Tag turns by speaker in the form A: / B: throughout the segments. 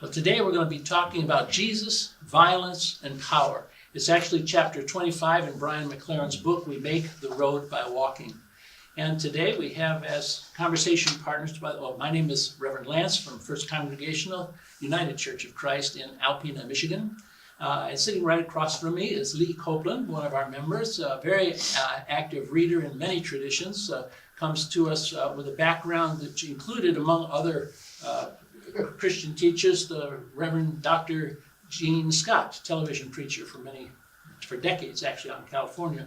A: But today we're going to be talking about Jesus, violence, and power. It's actually chapter 25 in Brian McLaren's book, We Make the Road by Walking. And today we have as conversation partners, my name is Reverend Lance from First Congregational United Church of Christ in Alpena, Michigan. And sitting right across from me is Lee Copeland, one of our members, a very active reader in many traditions, comes to us with a background that included, among other Christian teachers, the Reverend Dr. Gene Scott, television preacher for decades actually out in California.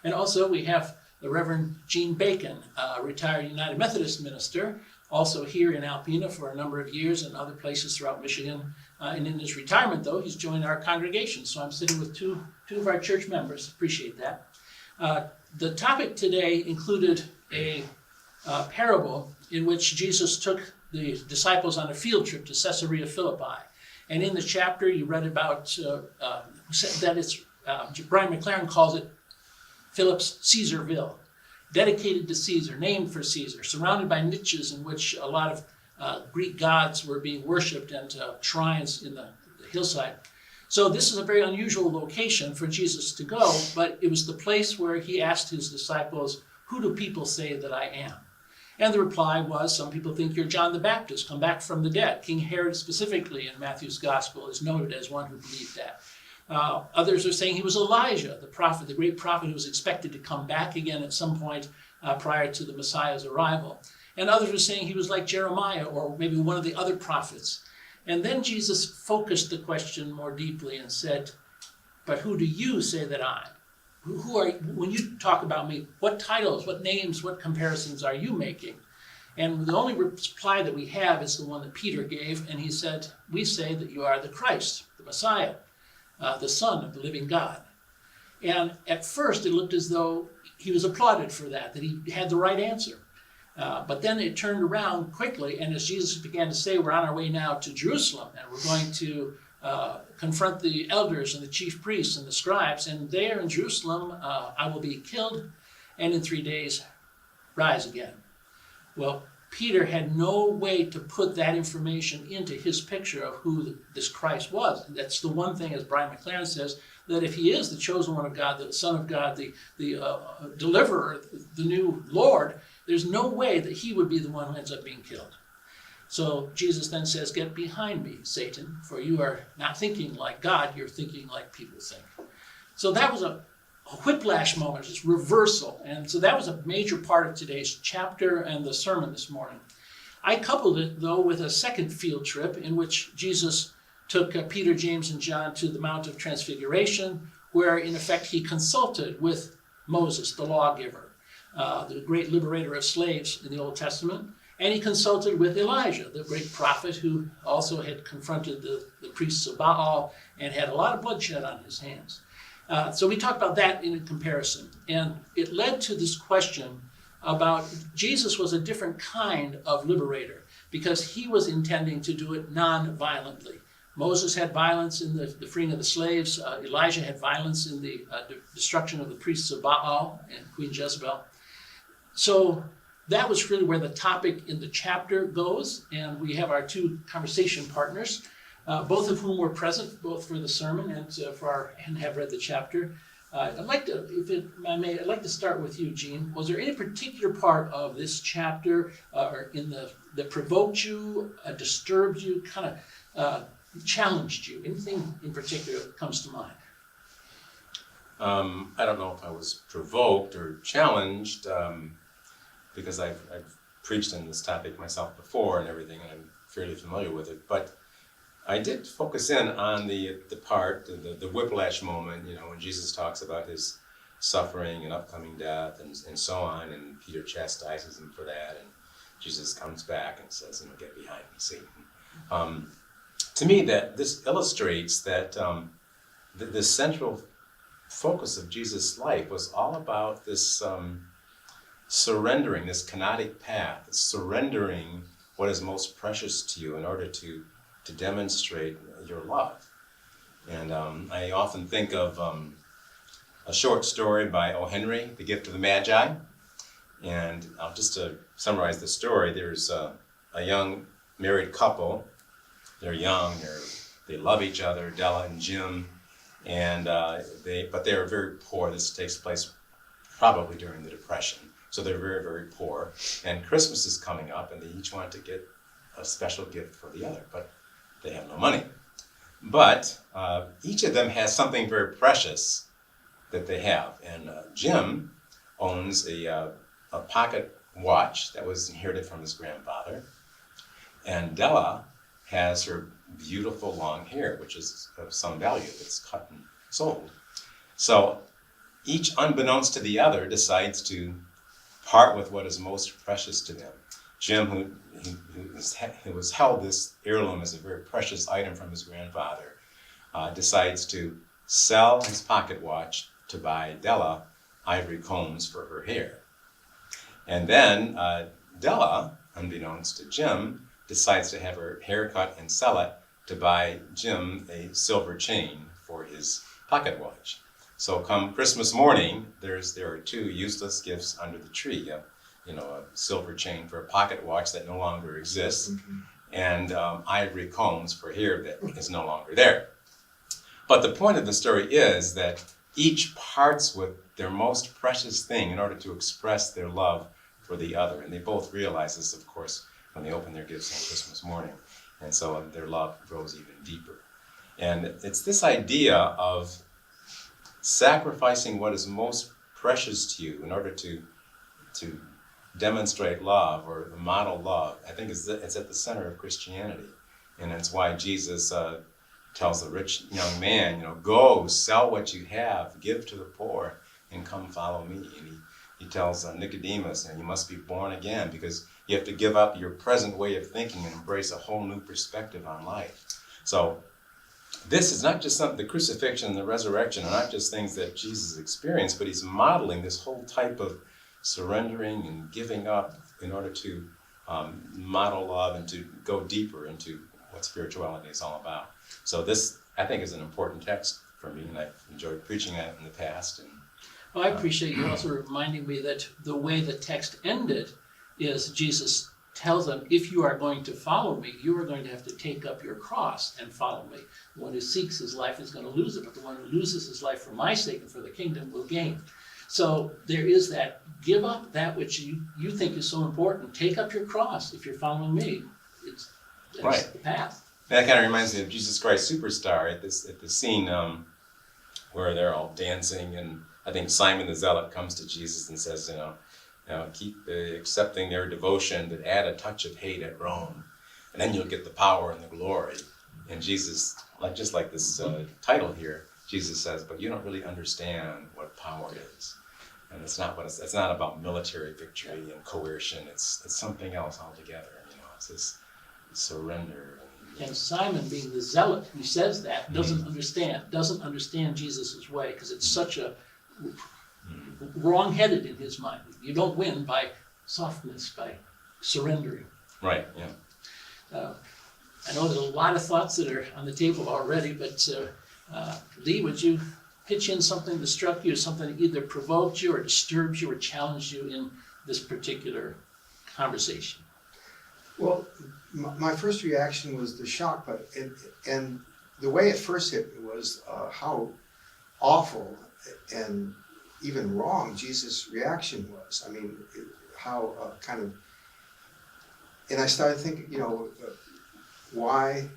A: And also we have the Reverend Gene Bacon, a retired United Methodist minister, also here in Alpena for a number of years and other places throughout Michigan. And in his retirement, though, he's joined our congregation. So I'm sitting with two of our church members. Appreciate that. The topic today included a parable in which Jesus took the disciples on a field trip to Caesarea Philippi. And in the chapter, you read about that it's, Brian McLaren calls it Philip's Caesarville, dedicated to Caesar, named for Caesar, surrounded by niches in which a lot of Greek gods were being worshipped and shrines in the hillside. So this is a very unusual location for Jesus to go, but it was the place where he asked his disciples, "Who do people say that I am?" And the reply was, some people think you're John the Baptist, come back from the dead. King Herod specifically in Matthew's gospel is noted as one who believed that. Others are saying he was Elijah, the prophet, the great prophet who was expected to come back again at some point prior to the Messiah's arrival. And others were saying he was like Jeremiah or maybe one of the other prophets. And then Jesus focused the question more deeply and said, "But who do you say that I am? Who are, when you talk about me, what titles, what names, what comparisons are you making?" And the only reply that we have is the one that Peter gave, and he said, "We say that you are the Christ, the Messiah, the Son of the living God." And at first it looked as though he was applauded for that he had the right answer. But then it turned around quickly, and as Jesus began to say, we're on our way now to Jerusalem, and we're going to confront the elders and the chief priests and the scribes, and there in Jerusalem I will be killed, and in 3 days rise again. Well, Peter had no way to put that information into his picture of who this Christ was. That's the one thing, as Brian McLaren says, that if he is the chosen one of God, the Son of God, the deliverer, the new Lord, there's no way that he would be the one who ends up being killed. So Jesus then says, "Get behind me, Satan, for you are not thinking like God, you're thinking like people think." So that was a whiplash moment, just reversal. And so that was a major part of today's chapter and the sermon this morning. I coupled it, though, with a second field trip in which Jesus took Peter, James, and John to the Mount of Transfiguration, where, in effect, he consulted with Moses, the lawgiver, the great liberator of slaves in the Old Testament. And he consulted with Elijah, the great prophet who also had confronted the priests of Baal and had a lot of bloodshed on his hands. So we talked about that in comparison. And it led to this question about Jesus was a different kind of liberator because he was intending to do it non-violently. Moses had violence in the freeing of the slaves. Elijah had violence in the destruction of the priests of Baal and Queen Jezebel. So that was really where the topic in the chapter goes, and we have our two conversation partners, both of whom were present, both for the sermon and have read the chapter. I'd like to, I'd like to start with you, Gene. Was there any particular part of this chapter that provoked you, disturbed you, kind of challenged you? Anything in particular that comes to mind?
B: I don't know if I was provoked or challenged. Because I've preached on this topic myself before and everything, and I'm fairly familiar with it. But I did focus in on the part, the whiplash moment, when Jesus talks about his suffering and upcoming death and so on, and Peter chastises him for that, and Jesus comes back and says, "Get behind me, Satan." To me, that this illustrates that the central focus of Jesus' life was all about this surrendering, this kenotic path, surrendering what is most precious to you in order to demonstrate your love. And I often think of a short story by O. Henry, The Gift of the Magi. And just to summarize the story, there's a young married couple They're young, they love each other, Della and Jim, and but they are very poor. This takes place probably during the Depression, so they're very, very poor. And Christmas is coming up, and they each want to get a special gift for the other, but they have no money. But each of them has something very precious that they have, and Jim owns a pocket watch that was inherited from his grandfather, and Della has her beautiful long hair, which is of some value, that's cut and sold. So each, unbeknownst to the other, decides to part with what is most precious to them. Jim, who has held this heirloom as a very precious item from his grandfather, decides to sell his pocket watch to buy Della ivory combs for her hair. And then Della, unbeknownst to Jim, decides to have her hair cut and sell it to buy Jim a silver chain for his pocket watch. So come Christmas morning, there are two useless gifts under the tree. A silver chain for a pocket watch that no longer exists, and ivory combs for hair that is no longer there. But the point of the story is that each parts with their most precious thing in order to express their love for the other. And they both realize this, of course, when they open their gifts on Christmas morning. And so their love grows even deeper. And it's this idea of sacrificing what is most precious to you in order to demonstrate love or model love. I think it's at the center of Christianity. And that's why Jesus tells the rich young man, go, sell what you have, give to the poor, and come follow me. And he tells Nicodemus, you must be born again, because you have to give up your present way of thinking and embrace a whole new perspective on life. So this is not just the crucifixion and the resurrection are not just things that Jesus experienced, but he's modeling this whole type of surrendering and giving up in order to model love and to go deeper into what spirituality is all about. So this, I think, is an important text for me, and I've enjoyed preaching it in the past. And
A: well, I appreciate you also reminding me that the way the text ended is Jesus tells them, if you are going to follow me, you are going to have to take up your cross and follow me. The one who seeks his life is going to lose it, but the one who loses his life for my sake and for the kingdom will gain. So there is that, give up that which you think is so important. Take up your cross if you're following me. That's right. The path.
B: That kind of reminds me of Jesus Christ Superstar at the scene where they're all dancing, and I think Simon the Zealot comes to Jesus and says, keep accepting their devotion, but add a touch of hate at Rome, and then you'll get the power and the glory. And Jesus, just like this title here, Jesus says, but you don't really understand what power is. And it's not about military victory and coercion. It's something else altogether. It's this surrender.
A: And Simon, being the zealot who says that, doesn't understand Jesus' way, because it's such a wrong-headed in his mind. You don't win by softness, by surrendering.
B: Right, yeah.
A: I know there's a lot of thoughts that are on the table already, but Lee, would you pitch in something that struck you, something that either provoked you or disturbed you or challenged you in this particular conversation?
C: Well, my first reaction was the shock, and the way it first hit me was how awful and even wrong Jesus' reaction was. I mean, how and I started thinking, why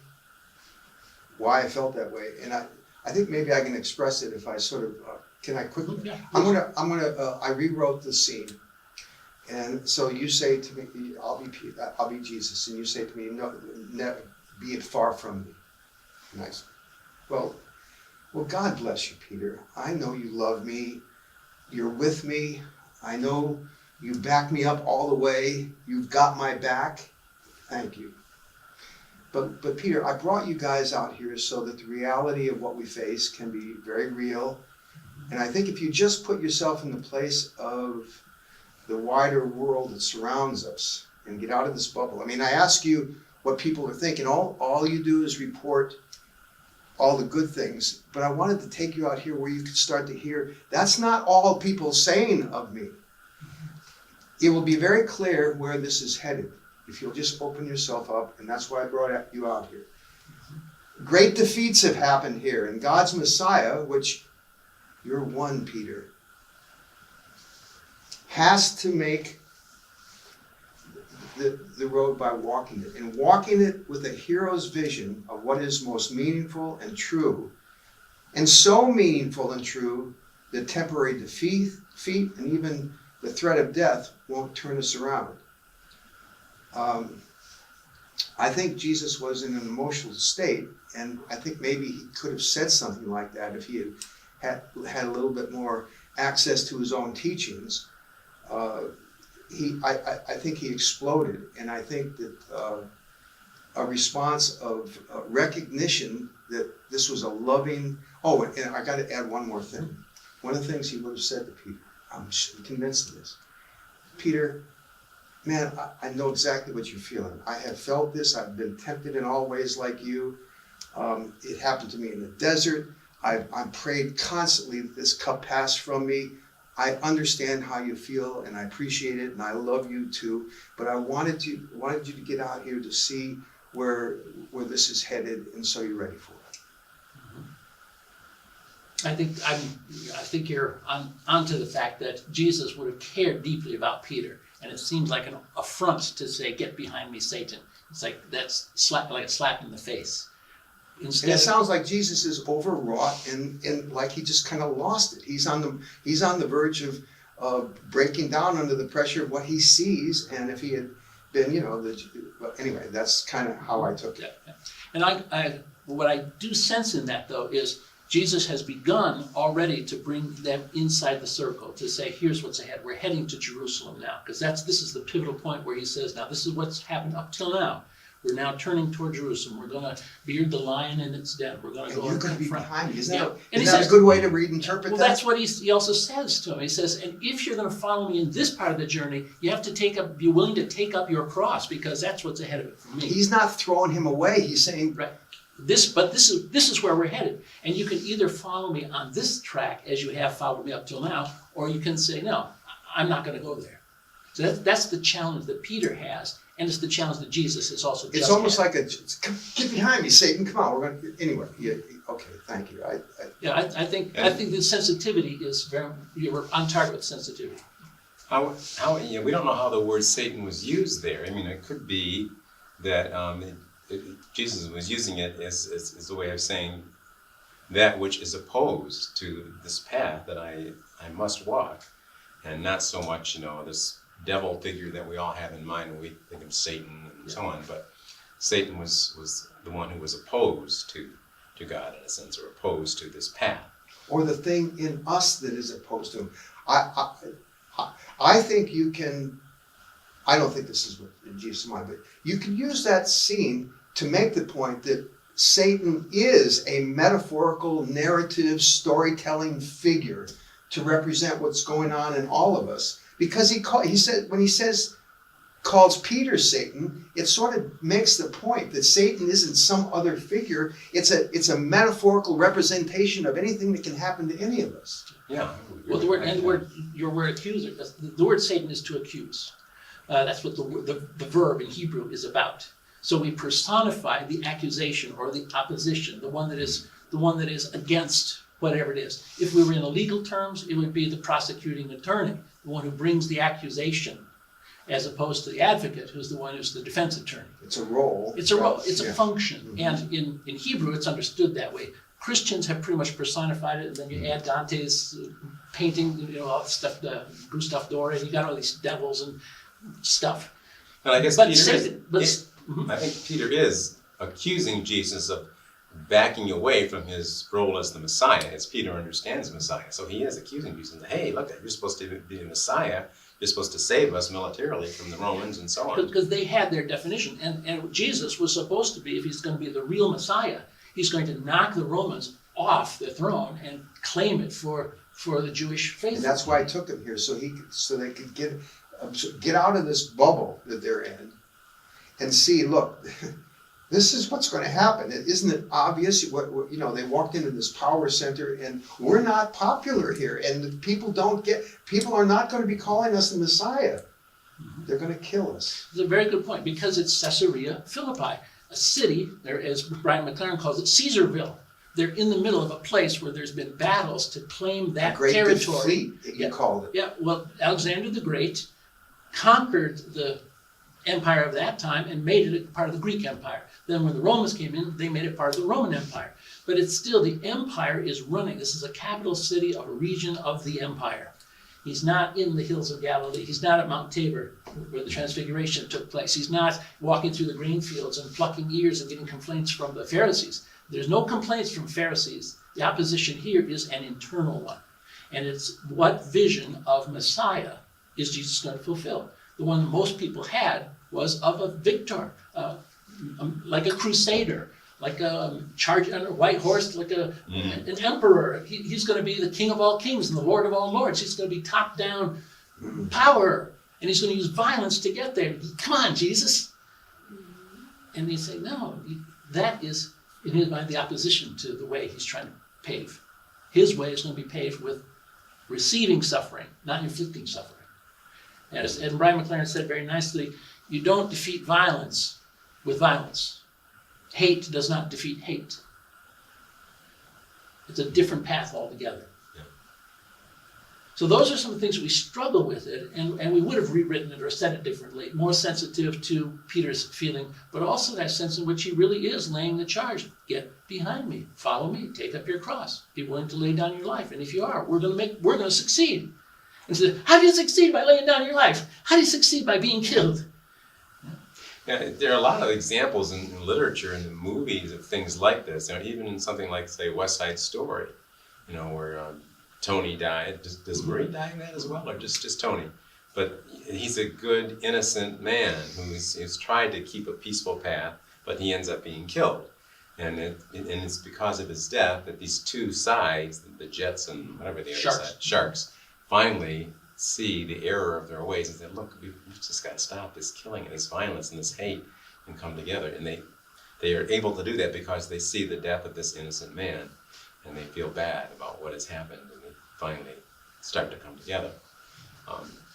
C: I felt that way, and I think maybe I can express it if I sort of can I quickly?
A: Yeah.
C: I rewrote the scene. And so you say to me, I'll be Jesus, and you say to me, no, be it far from me. Nice. Well, God bless you, Peter. I know you love me. You're with me. I know you back me up all the way. You've got my back. Thank you. But Peter, I brought you guys out here so that the reality of what we face can be very real. And I think if you just put yourself in the place of the wider world that surrounds us and get out of this bubble. I mean, I ask you what people are thinking. All you do is report all the good things, but I wanted to take you out here where you could start to hear, that's not all people saying of me. It will be very clear where this is headed if you'll just open yourself up, and that's why I brought you out here. Great defeats have happened here, and God's Messiah, which you're one, Peter, has to make the road by walking it, and walking it with a hero's vision of what is most meaningful and true, and so meaningful and true that temporary defeat and even the threat of death won't turn us around. I think Jesus was in an emotional state, and I think maybe he could have said something like that if he had a little bit more access to his own teachings. I think he exploded, and I think that a response of recognition that this was a loving. Oh, and I got to add one more thing. One of the things he would have said to Peter, I'm convinced of this. Peter, man, I know exactly what you're feeling. I have felt this. I've been tempted in all ways like you. It happened to me in the desert. I've prayed constantly that this cup pass from me. I understand how you feel, and I appreciate it, and I love you too. But I wanted you to get out here to see where this is headed, and so you're ready for it.
A: I think you're onto the fact that Jesus would have cared deeply about Peter, and it seems like an affront to say, "Get behind me, Satan." It's like that's like a slap in the face.
C: And it sounds like Jesus is overwrought and like he just kind of lost it. He's on the verge of breaking down under the pressure of what he sees. And if he had been, anyway, that's kind of how I took it.
A: Yeah. And what I do sense in that though is Jesus has begun already to bring them inside the circle, to say, here's what's ahead. We're heading to Jerusalem now, because this is the pivotal point where he says, now this is what's happened up till now. We're now turning toward Jerusalem. We're going to beard the lion in its den. We're going to go.
C: You're going to be
A: front.
C: behind me. Isn't
A: Yeah.
C: that a good way to interpret
A: well,
C: that?
A: that's what he also says to him. He says, and if you're going to follow me in this part of the journey, you have to be willing to take up your cross, because that's what's ahead of it for me.
C: He's not throwing him away. He's saying,
A: right. This is where we're headed, and you can either follow me on this track as you have followed me up till now, or you can say, no, I'm not going to go there. So that's the challenge that Peter has, and it's the challenge that Jesus has also.
C: It's almost like get behind me, Satan. Come on, we're going to anyway. Yeah, okay, thank you.
A: I think the sensitivity is you're on target with sensitivity.
B: How we don't know how the word Satan was used there. I mean, it could be that Jesus was using it as a way of saying that which is opposed to this path that I must walk, and not so much this devil figure that we all have in mind when we think of Satan and so on. But Satan was the one who was opposed to God in a sense, or opposed to this path,
C: or the thing in us that is opposed to him. I think you can. I don't think this is what Jesus meant, but you can use that scene to make the point that Satan is a metaphorical, narrative, storytelling figure to represent what's going on in all of us. Because when he calls Peter Satan, it sort of makes the point that Satan isn't some other figure. It's a metaphorical representation of anything that can happen to any of us.
B: Yeah.
A: Well, your word accuser. The word Satan is to accuse. That's what the verb in Hebrew is about. So we personify the accusation or the opposition, the one that is against whatever it is. If we were in legal terms, it would be the prosecuting attorney, the one who brings the accusation, as opposed to the advocate, who's the defense attorney.
C: It's a role.
A: It's a role. It's a function.
C: Mm-hmm.
A: And in Hebrew, it's understood that way. Christians have pretty much personified it, and then you add Dante's painting, all the stuff, the Gustave Doré, and you got all these devils and stuff.
B: And I guess I think Peter is accusing Jesus of backing away from his role as the Messiah, as Peter understands Messiah. So he is accusing Jesus. Hey, look, you're supposed to be the Messiah. You're supposed to save us militarily from the Romans and so on.
A: Because they had their definition. And Jesus was supposed to be, if he's going to be the real Messiah, he's going to knock the Romans off the throne and claim it for the Jewish faith.
C: And that's why I took him here, so they could get out of this bubble that they're in and see, look, this is what's going to happen. Isn't it obvious? They walked into this power center, and we're not popular here, and people are not going to be calling us the Messiah. Mm-hmm. They're going to kill us.
A: It's a very good point, because it's Caesarea Philippi. a city, there, as Brian McLaren calls it, Caesarville. They're in the middle of a place where there's been battles to claim
C: A
A: that
C: great
A: territory.
C: defeat, that you
A: Yeah.
C: called it.
A: Yeah, well, Alexander the Great conquered the empire of that time and made it part of the Greek Empire. Then when the Romans came in, they made it part of the Roman Empire. But it's still, the empire is running. This is a capital city of a region of the empire. He's not in the hills of Galilee. He's not at Mount Tabor, where the Transfiguration took place. He's not walking through the grain fields and plucking ears and getting complaints from the Pharisees. There's no complaints from Pharisees. The opposition here is an internal one. And it's what vision of Messiah is Jesus going to fulfill? The one that most people had was of a victor, like a crusader, like a charge on a white horse, like an emperor. He's going to be the king of all kings and the lord of all lords. He's going to be top-down power, and he's going to use violence to get there. Come on, Jesus. And they say, no, that is, in his mind, the opposition to the way he's trying to pave. His way is going to be paved with receiving suffering, not inflicting suffering. And Brian McLaren said very nicely, you don't defeat violence with violence. Hate does not defeat hate. It's a different path altogether.
B: Yeah.
A: So those are some of the things we struggle with it, and we would have rewritten it or said it differently, more sensitive to Peter's feeling, but also that sense in which he really is laying the charge. Get behind me, follow me, take up your cross, be willing to lay down your life. And if you are, we're going to succeed. And so, how do you succeed? By laying down your life. How do you succeed? By being killed.
B: Yeah, there are a lot of examples in literature and in movies of things like this. You know, even in something like, say, West Side Story, you know, where Tony died. Does Marie die in that as well, or just Tony? But he's a good, innocent man who's tried to keep a peaceful path, but he ends up being killed. And it's because of his death that these two sides, the Jets and whatever the other side, Sharks, finally see the error of their ways and say, look, we've just got to stop this killing and this violence and this hate and come together. And they are able to do that because they see the death of this innocent man and they feel bad about what has happened, and they finally start to come together.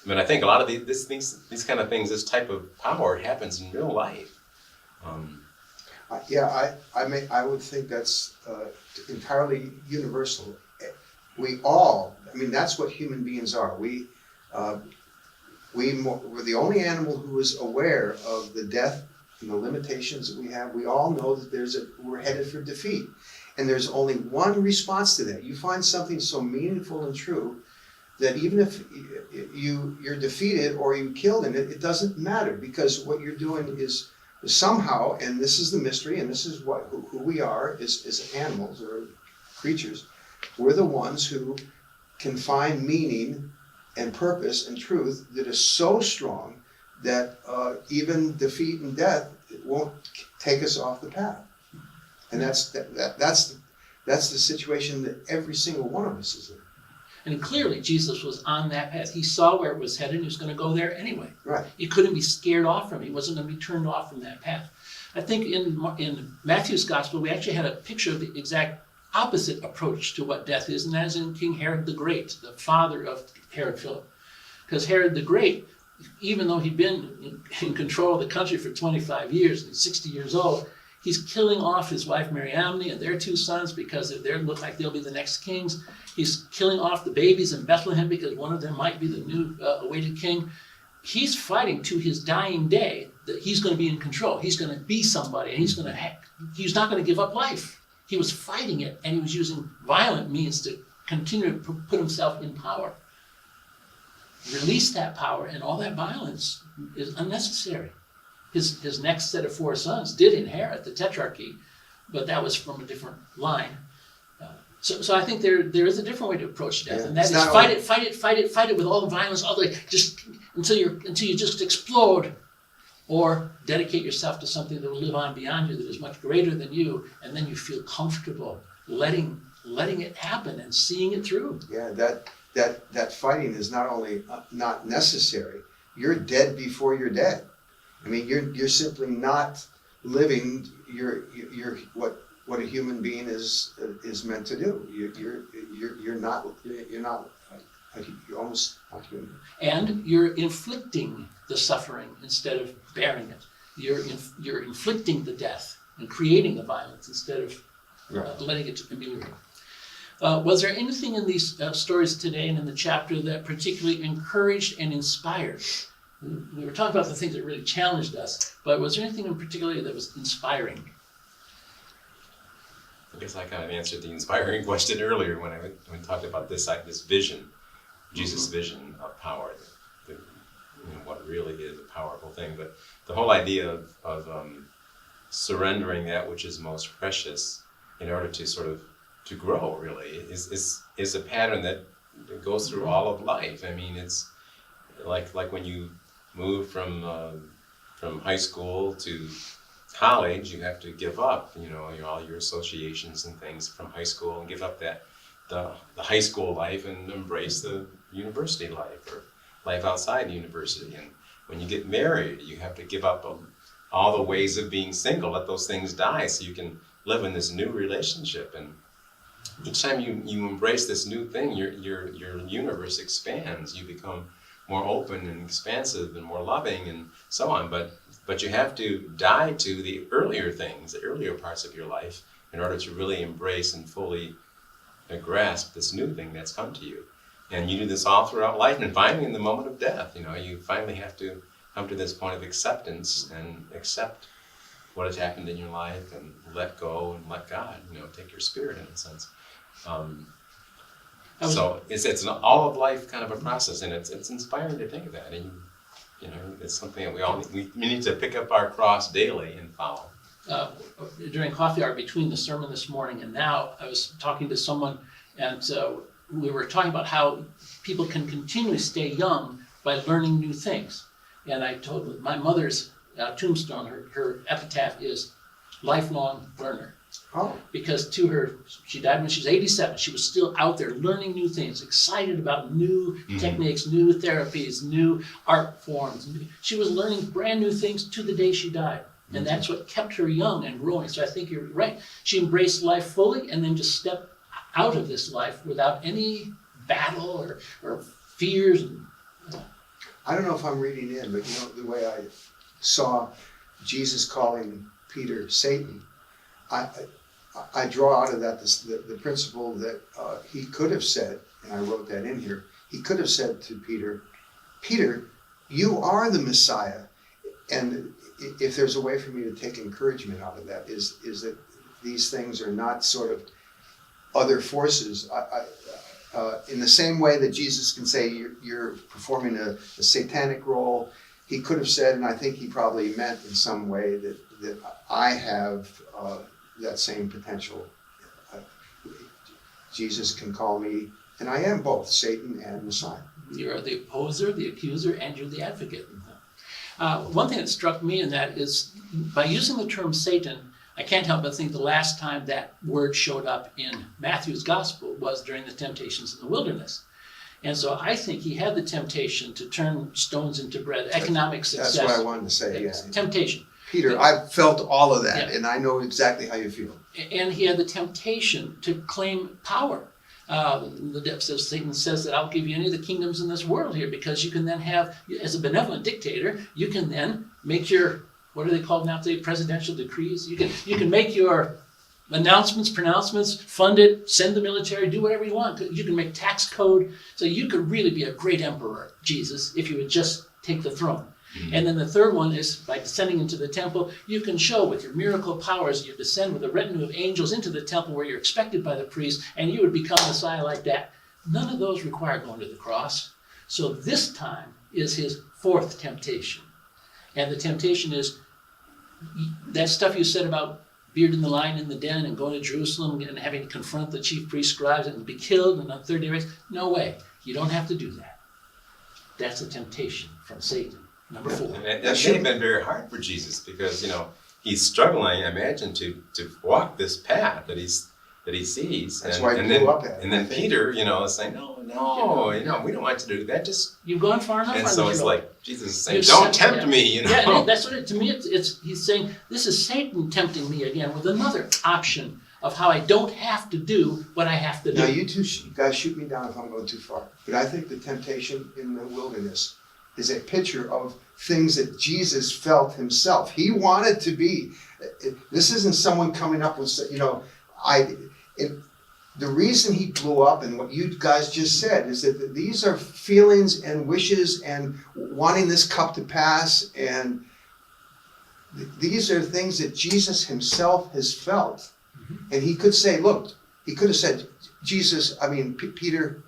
B: But I think a lot of these kind of things, this type of power happens in real life.
C: I would think that's entirely universal. We all, I mean, that's what human beings are. We're the only animal who is aware of the death and the limitations that we have. We all know that we're headed for defeat. And there's only one response to that. You find something so meaningful and true that even if you're defeated or you killed in it, it doesn't matter, because what you're doing is somehow, and this is the mystery, and this is who we are as animals or creatures, we're the ones who can find meaning and purpose and truth that is so strong that even defeat and death won't take us off the path. And that's the situation that every single one of us is in.
A: And clearly, Jesus was on that path. He saw where it was headed. He was going to go there anyway.
C: Right.
A: He couldn't be scared off from it. He wasn't going to be turned off from that path. I think in Matthew's gospel, we actually had a picture of the exact opposite approach to what death is, and that is in King Herod the Great, the father of Herod Philip. Because Herod the Great, even though he'd been in control of the country for 25 years, and he's 60 years old, he's killing off his wife Mariamne and their two sons because they look like they'll be the next kings. He's killing off the babies in Bethlehem because one of them might be the new awaited king. He's fighting to his dying day that he's going to be in control. He's going to be somebody, and he's not going to give up life. He was fighting it, and he was using violent means to continue to put himself in power. Release that power, and all that violence is unnecessary. His next set of 4 sons did inherit the tetrarchy, but that was from a different line. So I think there is a different way to approach death, and that is fight it with all the violence, just until you just explode, or dedicate yourself to something that will live on beyond you, that is much greater than you, and then you feel comfortable letting it happen and seeing it through.
C: Yeah, that fighting is not only not necessary. You're dead before you're dead. I mean, you're simply not living your what a human being is meant to do. You're almost not human.
A: And you're inflicting the suffering instead of bearing it. You're inflicting the death and creating the violence instead of letting it ameliorate. Was there anything in these stories today and in the chapter that particularly encouraged and inspired? We were talking about the things that really challenged us, but was there anything in particular that was inspiring?
B: I guess I kind of answered the inspiring question earlier when we talked about this vision, Jesus' vision of power, what really is a powerful thing. But the whole idea of surrendering that which is most precious in order to sort of to grow really is a pattern that goes through all of life. I mean, it's like when you move from high school to college, you have to give up, all your associations and things from high school, and give up the high school life and embrace the university life or life outside the university. And when you get married, you have to give up all the ways of being single, let those things die so you can live in this new relationship. And each time you embrace this new thing, your universe expands. You become more open and expansive and more loving and so on. But you have to die to the earlier things, the earlier parts of your life, in order to really embrace and fully grasp this new thing that's come to you. And you do this all throughout life, and finally in the moment of death, you finally have to come to this point of acceptance and accept what has happened in your life and let go and let God, take your spirit in a sense. So it's an all of life kind of a process, and it's inspiring to think of that. And it's something that we need to pick up our cross daily and follow.
A: During coffee hour between the sermon this morning and now, I was talking to someone, and we were talking about how people can continually stay young by learning new things. And I told them, my mother's tombstone, her epitaph is lifelong learner.
C: Oh.
A: Because she died when she was 87. She was still out there learning new things, excited about new techniques, new therapies, new art forms. She was learning brand new things to the day she died. And that's what kept her young and growing. So I think you're right. She embraced life fully and then just stepped out of this life without any battle or fears.
C: I don't know if I'm reading in, but the way I saw Jesus calling Peter Satan, I draw out of that the principle that he could have said, and I wrote that in here, he could have said to Peter, Peter, you are the Messiah. And if there's a way for me to take encouragement out of that, is that these things are not sort of other forces. In the same way that Jesus can say you're performing a satanic role, he could have said, and I think he probably meant in some way that I have that same potential. Jesus can call me, and I am both Satan and Messiah.
A: You're the opposer, the accuser, and you're the advocate. One thing that struck me in that is, by using the term Satan, I can't help but think the last time that word showed up in Matthew's gospel was during the temptations in the wilderness. And so I think he had the temptation to turn stones into bread, economic success.
C: That's what I wanted to say, yeah.
A: Temptation.
C: Peter, I've felt all of that, and I know exactly how you feel.
A: And he had the temptation to claim power. The depth says, Satan says that I'll give you any of the kingdoms in this world here, because you can then have, as a benevolent dictator, you can then make your, what are they called now today, presidential decrees? You can make your announcements, pronouncements, fund it, send the military, do whatever you want. You can make tax code. So you could really be a great emperor, Jesus, if you would just take the throne. Mm-hmm. And then the third one is, by descending into the temple, you can show with your miracle powers, you descend with a retinue of angels into the temple where you're expected by the priest, and you would become Messiah like that. None of those require going to the cross. So this time is his fourth temptation. And the temptation is that stuff you said about bearding the lion in the den and going to Jerusalem and having to confront the chief priest, scribes, and be killed and on third day raised. No way. You don't have to do that. That's a temptation from Satan. Number 4.
B: And that should have been very hard for Jesus, because he's struggling, I imagine, to walk this path that he sees.
C: That's why he blew up at it.
B: And then Peter, is saying, no, we don't want to do that. Just
A: you've gone far enough.
B: And so it's like Jesus is saying, don't tempt me.
A: Yeah, that's what to me. It's he's saying this is Satan tempting me again with another option of how I don't have to do what I have to do.
C: Now you guys shoot me down if I'm going too far, but I think the temptation in the wilderness is a picture of things that Jesus felt himself. He wanted to be. This isn't someone coming up with, the reason he blew up and what you guys just said is that these are feelings and wishes and wanting this cup to pass, and these are things that Jesus himself has felt. And he could say, look, he could have said, Peter,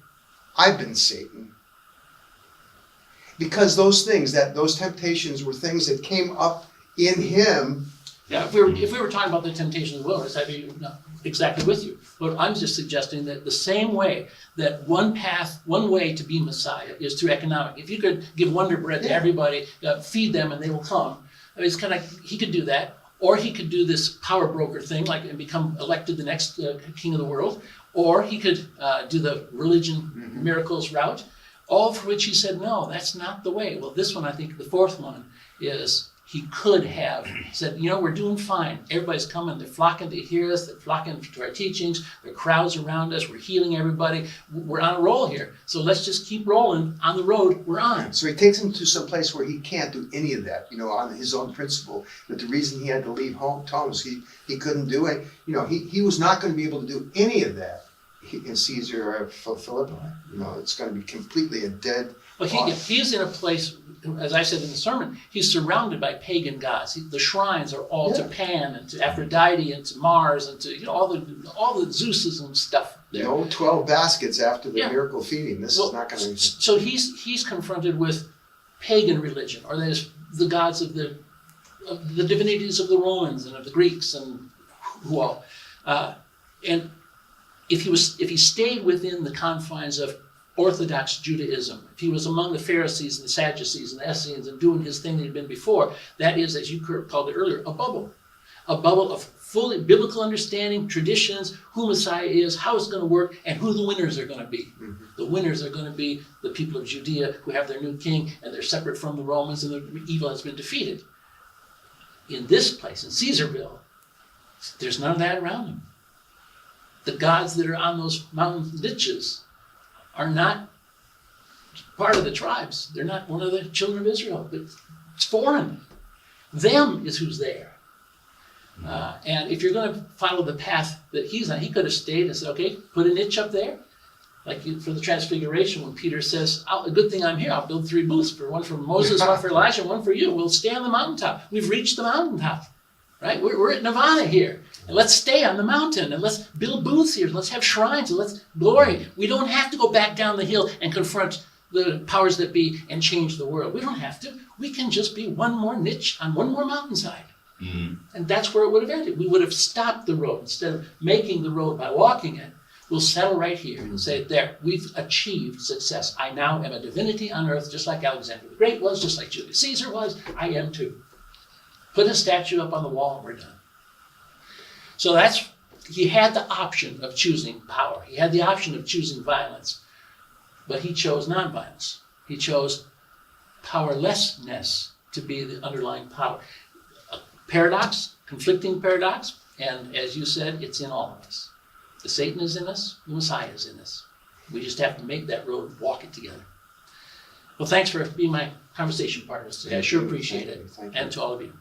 C: I've been Satan. Because those things, those temptations were things that came up in him.
A: Yeah, if we were talking about the temptation of the wilderness, I'd be exactly with you. But I'm just suggesting that the same way that one way to be Messiah is through economic. If you could give Wonder Bread to everybody, feed them and they will come. I mean, it's kind of, he could do that. Or he could do this power broker thing, and become elected the next king of the world. Or he could do the religion miracles route. All for which he said, no, that's not the way. Well, this one, I think the fourth one is he could have said, we're doing fine. Everybody's coming. They're flocking to hear us. They're flocking to our teachings. There are crowds around us. We're healing everybody. We're on a roll here. So let's just keep rolling on the road we're on.
C: So he takes him to some place where he can't do any of that, on his own principle. But the reason he had to leave home was he couldn't do it. He was not going to be able to do any of that in Caesar or Philippi. It's going to be completely a dead.
A: Well, he's in a place, as I said in the sermon, he's surrounded by pagan gods. The shrines are all to Pan and to Aphrodite and to Mars and to all the Zeuses and stuff there.
C: No 12 baskets after the miracle feeding. This is not going to.
A: So he's confronted with pagan religion, or there's the gods of the divinities of the Romans and of the Greeks and who all. And if he stayed within the confines of Orthodox Judaism, if he was among the Pharisees and the Sadducees and the Essenes and doing his thing that he'd been before, that is, as you called it earlier, a bubble of fully biblical understanding, traditions, who Messiah is, how it's going to work, and who the winners are going to be. Mm-hmm. The winners are going to be the people of Judea who have their new king, and they're separate from the Romans, and the evil has been defeated. In this place, in Caesarville, there's none of that around him. The gods that are on those mountain niches are not part of the tribes. They're not one of the children of Israel. It's foreign. Them is who's there. And if you're going to follow the path that he's on, he could have stayed and said, okay, put a niche up there. Like for the Transfiguration, when Peter says, a good thing I'm here. I'll build 3 booths, one for Moses, one for Elijah, one for you. We'll stay on the mountaintop. We've reached the mountaintop. Right? We're at Nirvana here. And let's stay on the mountain and let's build booths here. Let's have shrines and let's glory. We don't have to go back down the hill and confront the powers that be and change the world. We don't have to. We can just be one more niche on one more mountainside. Mm-hmm. And that's where it would have ended. We would have stopped the road. Instead of making the road by walking it, we'll settle right here and say, there, we've achieved success. I now am a divinity on earth, just like Alexander the Great was, just like Julius Caesar was. I am too. Put a statue up on the wall and we're done. So he had the option of choosing power. He had the option of choosing violence, but he chose nonviolence. He chose powerlessness to be the underlying power. A paradox, conflicting paradox, and as you said, it's in all of us. The Satan is in us, the Messiah is in us. We just have to make that road, walk it together. Well, thanks for being my conversation partners today. I sure appreciate it. And to all of you.